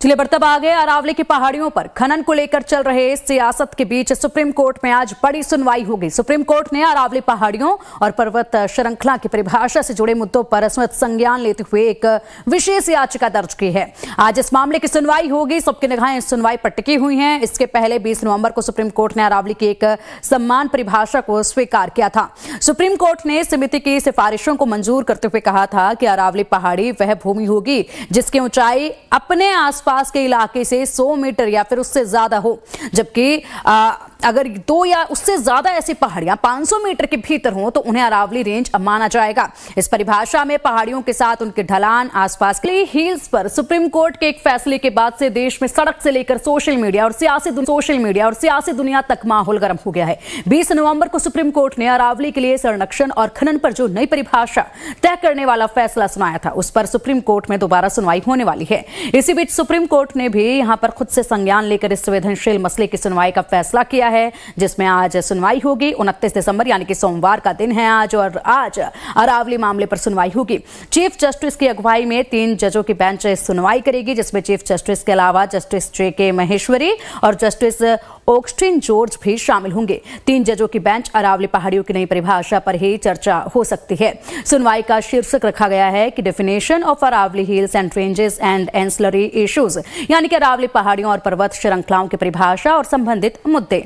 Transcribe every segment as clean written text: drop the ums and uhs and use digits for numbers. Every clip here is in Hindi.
चलिए बढ़ते आगे। अरावली की पहाड़ियों पर खनन को लेकर चल रहे सियासत के बीच सुप्रीम कोर्ट में आज बड़ी सुनवाई होगी। सुप्रीम कोर्ट ने अरावली पहाड़ियों और पर्वत श्रृंखला की परिभाषा से जुड़े मुद्दों पर स्वतः संज्ञान लेते हुए एक विशेष याचिका दर्ज की है। आज इस मामले की सुनवाई होगी। सबकी निगाहें इस सुनवाई पर टिकी हुई हैं। इसके पहले 20 नवंबर को सुप्रीम कोर्ट ने अरावली की एक सम्मान परिभाषा को स्वीकार किया था। सुप्रीम कोर्ट ने समिति की सिफारिशों को मंजूर करते हुए कहा था कि अरावली पहाड़ी वह भूमि होगी जिसकी ऊंचाई अपने आसपास के इलाके से 100 मीटर या फिर उससे ज्यादा हो, जबकि अगर 2 या उससे ज्यादा ऐसी पहाड़ियां 500 मीटर के भीतर हों तो उन्हें अरावली रेंज माना जाएगा। इस परिभाषा में पहाड़ियों के साथ उनके ढलान, आसपास के हिल्स पर सुप्रीम कोर्ट के एक फैसले के बाद से देश में सड़क से लेकर सोशल मीडिया और सियासी दुनिया तक माहौल गर्म हो गया है। 20 नवंबर को सुप्रीम कोर्ट ने अरावली के लिए संरक्षण और खनन पर जो नई परिभाषा तय करने वाला फैसला सुनाया था, उस पर सुप्रीम कोर्ट में दोबारा सुनवाई होने वाली है। इसी बीच सुप्रीम कोर्ट ने भी यहां पर खुद से संज्ञान लेकर इस संवेदनशील मसले की सुनवाई का फैसला किया है, जिसमें आज सुनवाई होगी। 29 दिसंबर यानी कि सोमवार का दिन है आज, और आज अरावली मामले पर सुनवाई होगी। चीफ जस्टिस की अगुवाई में 3 जजों की बेंच सुनवाई करेगी, जिसमें चीफ जस्टिस के अलावा जस्टिस JK महेश्वरी और जस्टिस ऑगस्टिन जॉर्ज भी शामिल होंगे। 3 जजों की बेंच अरावली पहाड़ियों की नई परिभाषा पर ही चर्चा हो सकती है। सुनवाई का शीर्षक रखा गया है कि definition of Aravalli hills and ranges and ancillary issues, यानी कि अरावली पहाड़ियों और पर्वत श्रृंखलाओं की परिभाषा और संबंधित मुद्दे।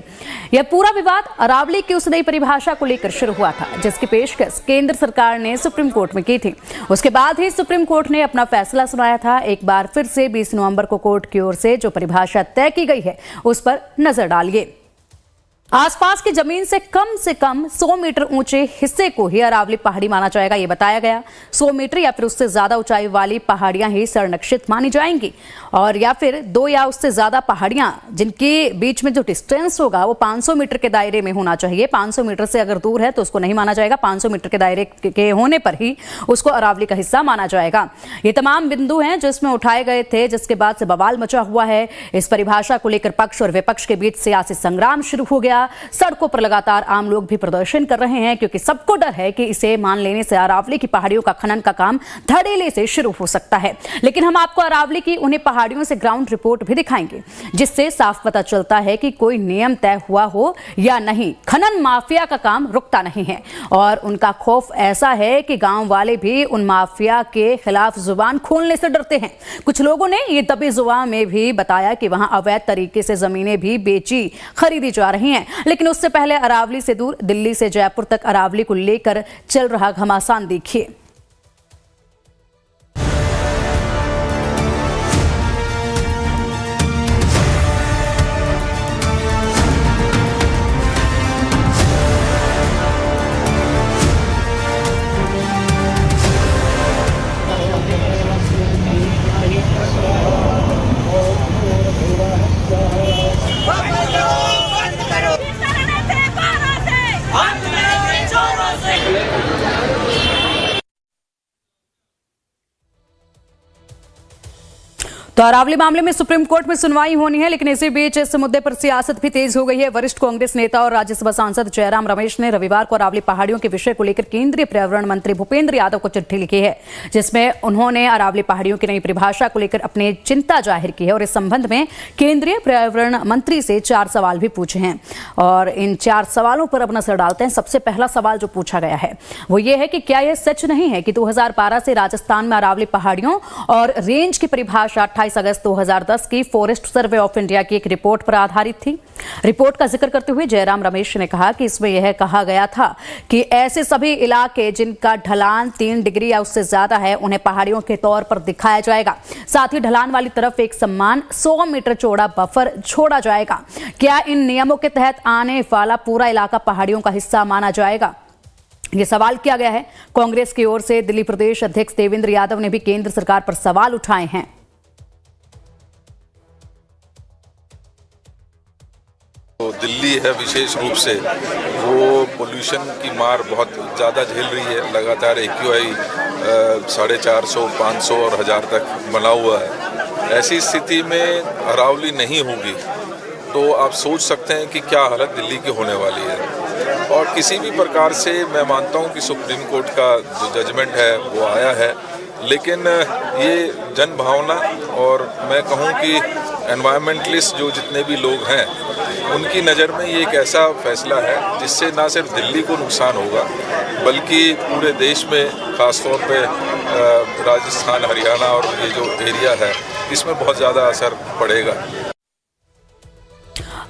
यह पूरा विवाद अरावली की उस नई परिभाषा को लेकर शुरू हुआ था, जिसकी पेशकश केंद्र सरकार ने सुप्रीम कोर्ट में की थी। उसके बाद ही सुप्रीम कोर्ट ने अपना फैसला सुनाया था। एक बार फिर से 20 नवंबर को कोर्ट की ओर से जो परिभाषा तय की गई है उस पर नजर डालिए। आसपास की जमीन से कम 100 मीटर ऊंचे हिस्से को ही अरावली पहाड़ी माना जाएगा। यह बताया गया 100 मीटर या फिर उससे ज्यादा ऊंचाई वाली पहाड़ियां ही संरक्षित मानी जाएंगी, और या फिर 2 या उससे ज्यादा पहाड़ियां जिनके बीच में जो डिस्टेंस होगा वो 500 मीटर के दायरे में होना चाहिए। 500 मीटर से अगर दूर है तो उसको नहीं माना जाएगा। 500 मीटर के दायरे के होने पर ही उसको अरावली का हिस्सा माना जाएगा। ये तमाम बिंदु हैं जो इसमें उठाए गए थे, जिसके बाद से बवाल मचा हुआ है। इस परिभाषा को लेकर पक्ष और विपक्ष के बीच सियासी संग्राम शुरू हो गया। सड़कों पर लगातार आम लोग भी प्रदर्शन कर रहे हैं, क्योंकि सबको डर है कि इसे मान लेने से अरावली की पहाड़ियों का खनन का काम धड़ेले से शुरू हो सकता है। लेकिन हम आपको अरावली की उन्हें पहाड़ियों से ग्राउंड रिपोर्ट भी दिखाएंगे, जिससे साफ पता चलता है कि कोई नियम तय हुआ हो या नहीं। खनन माफिया का काम रुकता नहीं है, और उनका खौफ ऐसा है कि गांव वाले भी उन माफिया के खिलाफ जुबान खोलने से डरते हैं। कुछ लोगों ने ये दबी जुबान में भी बताया कि वहां अवैध तरीके से जमीनें भी बेची खरीदी जा रही हैं। लेकिन उससे पहले अरावली से दूर दिल्ली से जयपुर तक अरावली को लेकर चल रहा घमासान देखिए। तो अरावली मामले में सुप्रीम कोर्ट में सुनवाई होनी है, लेकिन इसी बीच इस मुद्दे पर सियासत भी तेज हो गई है। वरिष्ठ कांग्रेस नेता और राज्यसभा सांसद जयराम रमेश ने रविवार को अरावली पहाड़ियों के विषय को लेकर केंद्रीय पर्यावरण मंत्री भूपेंद्र यादव को चिट्ठी लिखी है, जिसमें उन्होंने अरावली पहाड़ियों की नई परिभाषा को लेकर अपनी चिंता जाहिर की है, और इस संबंध में केंद्रीय पर्यावरण मंत्री से 4 सवाल भी पूछे हैं। और इन 4 सवालों पर अब नजर डालते हैं। सबसे पहला सवाल जो पूछा गया है वो ये है कि क्या यह सच नहीं है कि 2012 से राजस्थान में अरावली पहाड़ियों और रेंज की परिभाषा 28 अगस्त 2010 की फॉरेस्ट सर्वे ऑफ इंडिया की एक रिपोर्ट पर आधारित थी। रिपोर्ट का जिक्र करते हुए जयराम रमेश ने कहा कि इसमें यह कहा गया था कि ऐसे सभी इलाके जिनका ढलान 3 डिग्री या उससे ज्यादा है उन्हें पहाड़ियों के तौर पर दिखाया जाएगा। साथ ही ढलान वाली तरफ एक सम्मान 100 मीटर चौड़ा बफर छोड़ा जाएगा। क्या इन नियमों के तहत आने वाला पूरा इलाका पहाड़ियों का हिस्सा माना जाएगा? यह सवाल किया गया है। कांग्रेस की ओर से दिल्ली प्रदेश अध्यक्ष देवेंद्र यादव ने भी केंद्र सरकार पर सवाल उठाए हैं। तो दिल्ली है विशेष रूप से, वो पोल्यूशन की मार बहुत ज़्यादा झेल रही है। लगातार AQI 450, 500 और 1000 तक बना हुआ है। ऐसी स्थिति में अरावली नहीं होगी तो आप सोच सकते हैं कि क्या हालत दिल्ली की होने वाली है। और किसी भी प्रकार से मैं मानता हूं कि सुप्रीम कोर्ट का जो जजमेंट है वो आया है, लेकिन ये जन भावना और मैं कहूँ कि एनवायरमेंटलिस्ट जो जितने भी लोग हैं उनकी नज़र में ये एक ऐसा फैसला है जिससे ना सिर्फ दिल्ली को नुकसान होगा बल्कि पूरे देश में ख़ासतौर पे राजस्थान, हरियाणा और ये जो एरिया है इसमें बहुत ज़्यादा असर पड़ेगा।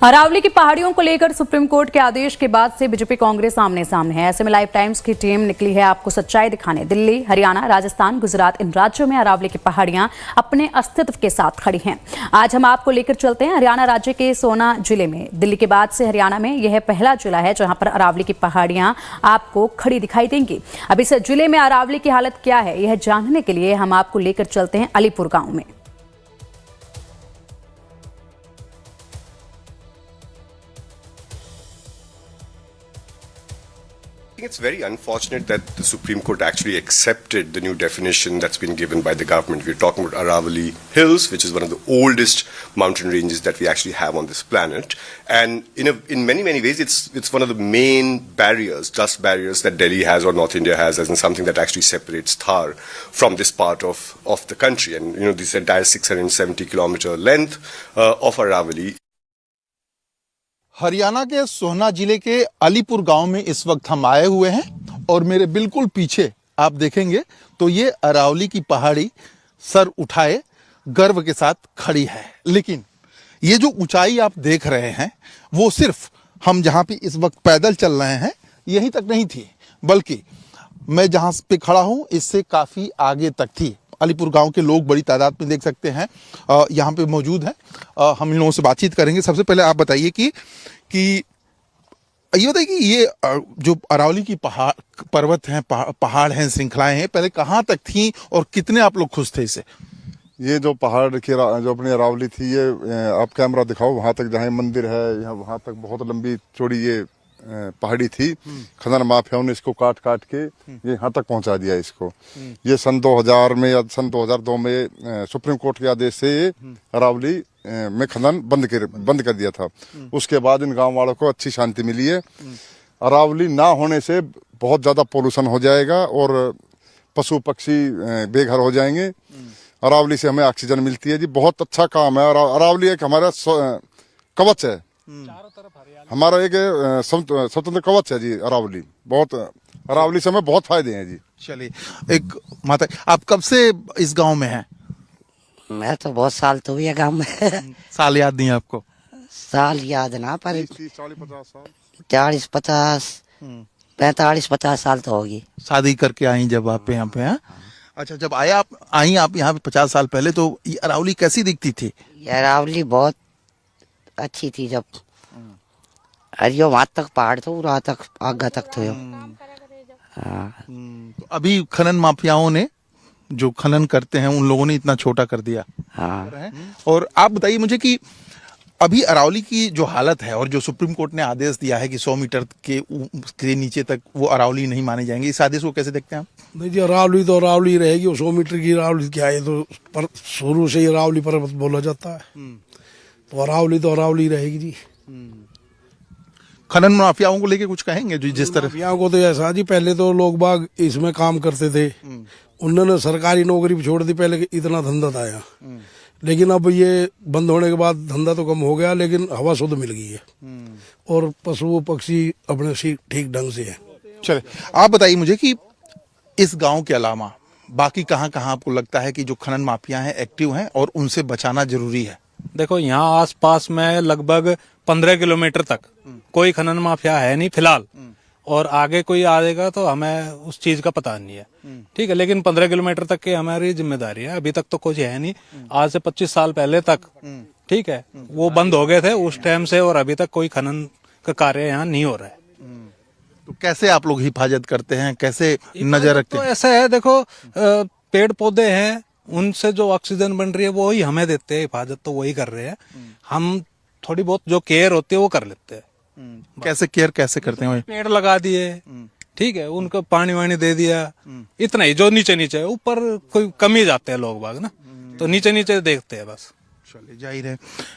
अरावली की पहाड़ियों को लेकर सुप्रीम कोर्ट के आदेश के बाद से बीजेपी कांग्रेस आमने सामने है। ऐसे में लाइव टाइम्स की टीम निकली है आपको सच्चाई दिखाने। दिल्ली, हरियाणा, राजस्थान, गुजरात, इन राज्यों में अरावली की पहाड़ियां अपने अस्तित्व के साथ खड़ी हैं। आज हम आपको लेकर चलते हैं हरियाणा राज्य के सोना जिले में। दिल्ली के बाद से हरियाणा में यह पहला जिला है जहां पर अरावली की पहाड़ियां आपको खड़ी दिखाई देंगी। अब इस जिले में अरावली की हालत क्या है, यह जानने के लिए हम आपको लेकर चलते हैं अलीपुर गांव में। I think it's very unfortunate that the Supreme Court actually accepted the new definition that's been given by the government. We're talking about Aravali Hills, which is one of the oldest mountain ranges that we actually have on this planet. And in many ways, it's one of the main barriers, dust barriers that Delhi has or North India has, as in something that actually separates Thar from this part of the country. And, this entire 670 kilometer length of Aravali. Haryana के सोहना जिले के अलीपुर गांव में इस वक्त हम आए हुए हैं और मेरे बिल्कुल पीछे आप देखेंगे तो ये अरावली की पहाड़ी सर उठाए गर्व के साथ खड़ी है। लेकिन ये जो ऊंचाई आप देख रहे हैं वो सिर्फ हम जहां पे इस वक्त पैदल चल रहे हैं यहीं तक नहीं थी, बल्कि मैं जहां पे खड़ा हूं इससे काफी आगे तक थी। अलीपुर गांव के लोग बड़ी तादाद में देख सकते हैं यहाँ पे मौजूद हैं। हम इन लोगों से बातचीत करेंगे। सबसे पहले आप बताइए कि ये बताइए कि ये जो अरावली की पर्वत हैं, पहाड़ हैं, श्रृंखलाएं हैं, पहले कहाँ तक थी और कितने आप लोग खुश थे इससे? ये जो पहाड़ की जो अपनी अरावली थी, ये आप कैमरा दिखाओ वहाँ तक, जहाँ मंदिर है यहाँ वहाँ तक बहुत लंबी चौड़ी ये पहाड़ी थी। खनन माफियाओं ने इसको काट के ये यहाँ तक पहुँचा दिया इसको। ये सन 2000 में या सन 2002 में सुप्रीम कोर्ट के आदेश से अरावली में खनन बंद कर दिया था। उसके बाद इन गांव वालों को अच्छी शांति मिली है। अरावली ना होने से बहुत ज़्यादा पोल्यूशन हो जाएगा और पशु पक्षी बेघर हो जाएंगे। अरावली से हमें ऑक्सीजन मिलती है जी, बहुत अच्छा काम है। अरावली एक हमारा कवच है, हमारा एक स्वतंत्र कवच है जी अरावली। बहुत अरावली से हमें बहुत फायदे हैं जी। चलिए, एक माता, आप कब से इस गांव में हैं? मैं तो बहुत साल तो हुई है गाँव में। साल याद नहीं आपको? साल याद ना, पर 40-50 साल, 40-50 45-50 साल तो होगी। शादी करके आई जब आप यहाँ पे हैं? अच्छा, जब आई आप यहाँ पे 50 साल पहले, तो ये अरावली कैसी दिखती थी? ये अरावली बहुत अच्छी थी। जब अरियो वहां तक पहाड़ तो वहां तक आगे तक थे। तो अभी खनन माफियाओं ने जो खनन करते हैं उन लोगों ने इतना छोटा कर दिया। हाँ। और आप बताइए मुझे कि अभी अरावली की जो हालत है और जो सुप्रीम कोर्ट ने आदेश दिया है कि 100 मीटर के नीचे तक वो अरावली नहीं माने जाएंगे, इस आदेश को कैसे देखते हैं आप? नहीं जी, अरावली तो अरावली रहेगी। 100 मीटर की अरावली क्या है, तो शुरू से ही अरावली पर्वत बोला जाता है, तो अरावली रहेगी जी। खनन माफियाओं को लेके कुछ कहेंगे? जो जिस तरह माफियाओं को तो ऐसा जी, पहले तो लोग बाग इसमें काम करते थे, उन्होंने सरकारी नौकरी भी छोड़ दी, पहले इतना धंधा था यहाँ। लेकिन अब ये बंद होने के बाद धंधा तो कम हो गया, लेकिन हवा शुद्ध मिल गई है और पशु पक्षी अपने ठीक ढंग से है। चले, आप बताइए मुझे कि इस गांव के अलावा बाकी कहाँ आपको लगता है कि जो खनन माफिया हैं एक्टिव हैं और उनसे बचाना जरूरी है? देखो, यहाँ आसपास में लगभग 15 किलोमीटर तक कोई खनन माफिया है नहीं फिलहाल, और आगे कोई आएगा तो हमें उस चीज का पता नहीं है। ठीक है, लेकिन 15 किलोमीटर तक की हमारी जिम्मेदारी है। अभी तक तो कुछ है नहीं। आज से 25 साल पहले तक, ठीक है, वो बंद हो गए थे उस टाइम से, और अभी तक कोई खनन का कार्य यहाँ नहीं हो रहा है। तो कैसे आप लोग हिफाजत करते हैं, कैसे नजर रखते हैं? तो ऐसा है, देखो, पेड़ पौधे हैं, उनसे जो ऑक्सीजन बन रही है वो ही हमें देते हैं। हिफाजत तो वही कर रहे हैं। हम थोड़ी बहुत जो केयर होती है वो कर लेते हैं। कैसे केयर कैसे करते हैं? पेड़ लगा दिए, ठीक है, उनको पानी वानी दे दिया, इतना ही। जो नीचे ऊपर कोई कमी जाते हैं लोग बाग ना, तो नीचे देखते हैं बस। चलिए, जाहिर है।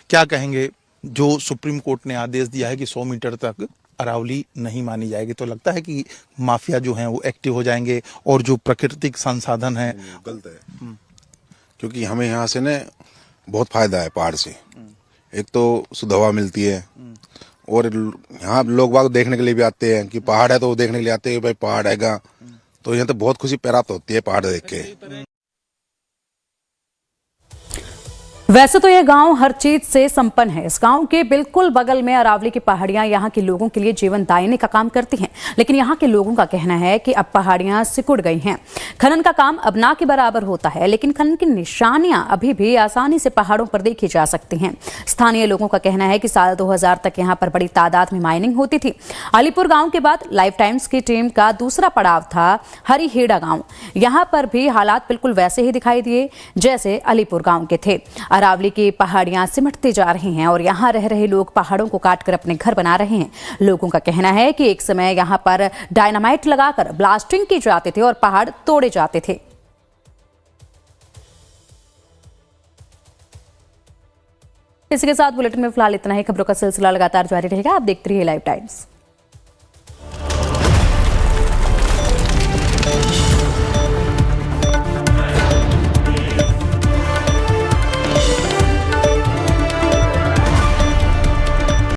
क्या कहेंगे, जो सुप्रीम कोर्ट ने आदेश दिया है कि 100 मीटर तक अरावली नहीं मानी जाएगी, तो लगता है कि माफिया जो हैं वो एक्टिव हो जाएंगे और जो प्राकृतिक संसाधन है। गलत है, क्योंकि हमें यहाँ से ना बहुत फायदा है पहाड़ से। एक तो शुद्ध हवा मिलती है, और यहाँ लोग बाग देखने के लिए भी आते हैं कि पहाड़ है, तो वो देखने के लिए आते हैं भाई पहाड़ हैगा, तो यहाँ तो बहुत खुशी प्राप्त होती है पहाड़ देख के। वैसे तो यह गांव हर चीज से संपन्न है। इस गांव के बिल्कुल बगल में अरावली की पहाड़ियां यहां के लोगों के लिए जीवन दायिनी का काम करती हैं, लेकिन यहां के लोगों का कहना है कि अब पहाड़ियां सिकुड़ गई हैं। खनन का काम अब ना के बराबर होता है, लेकिन खनन की निशानियां अभी भी आसानी से पहाड़ों पर देखी जा सकती हैं। स्थानीय लोगों का कहना है कि साल 2000 तक यहां पर बड़ी तादाद में माइनिंग होती थी। अलीपुर गाँव के बाद लाइफ टाइम्स की टीम का दूसरा पड़ाव था हरिहेड़ा गाँव। यहाँ पर भी हालात बिल्कुल वैसे ही दिखाई दिए जैसे अलीपुर गाँव के थे। अरावली की पहाड़ियां सिमटती जा रही हैं और यहां रह रहे लोग पहाड़ों को काटकर अपने घर बना रहे हैं। लोगों का कहना है कि एक समय यहां पर डायनामाइट लगाकर ब्लास्टिंग की जाती थी और पहाड़ तोड़े जाते थे। इसी के साथ बुलेटिन में फिलहाल इतना ही। खबरों का सिलसिला लगातार जारी रहेगा। आप देखते रहिए लाइव टाइम्स।